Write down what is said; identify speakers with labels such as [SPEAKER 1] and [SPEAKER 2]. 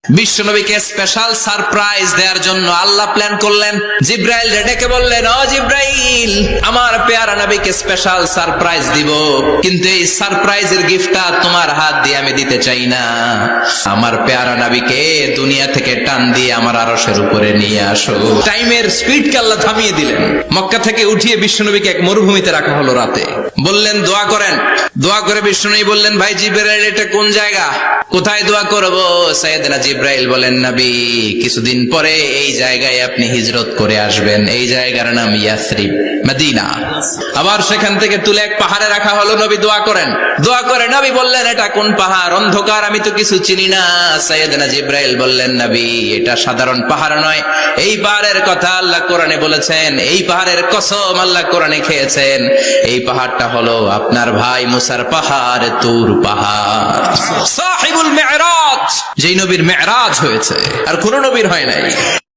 [SPEAKER 1] বিশ্বনবীকে special surprise দেওয়ার জন্য আল্লাহ প্ল্যান করলেন। জিব্রাইল ডেকে বললেন, ও জিব্রাইল, আমার পেয়ারা নবীকে স্পেশাল সারপ্রাইজ দিব, কিন্তু এই সারপ্রাইজের গিফটটা তোমার হাত দিয়ে আমি দিতে চাই না। আমার পেয়ারা নবীকে দুনিয়া থেকে টান দিয়ে আমার আরশের উপরে নিয়ে আসো। টাইমের স্পিডকে আল্লাহ থামিয়ে দিলেন। মক্কা থেকে উঠিয়ে বিশ্বনবীকে এক মরুভূমিতে রাখা হলো রাতে। বললেন দোয়া করেন। দোয়া করে বিশ্বনবী বললেন, ভাই জিব্রাইল, এটা কোন জায়গা, কোথায় দোয়া করবো? সাইয়েদনা জিব্রাইল বলেন, নবী, কিছুদিন পরে এই জায়গায় আপনি হিজরত করে আসবেন। এই জায়গার নাম ইয়াসরিব, মদিনা। আবার সেখান থেকে তুলে এক পাহাড়ে রাখা হলো। নবী দোয়া করেন। দোয়া করে নবী বললেন, এটা কোন পাহাড়? অন্ধকার, আমি তো কিছু চিনি না। সাইয়েদনা জিব্রাইল বললেন, নবী, এটা সাধারণ পাহাড় নয়। এই পাহাড়ের কথা আল্লাহ কোরআনে বলেছেন। এই পাহাড়ের কসম আল্লাহ কোরআনে খেয়েছেন। এই পাহাড়টা হলো আপনার ভাই মুসার পাহাড়, তুর পাহাড়। সাহিবুল মেরাজ, যেই নবীর মেরাজ হয়েছে আর কোন নবীর হয় নাই।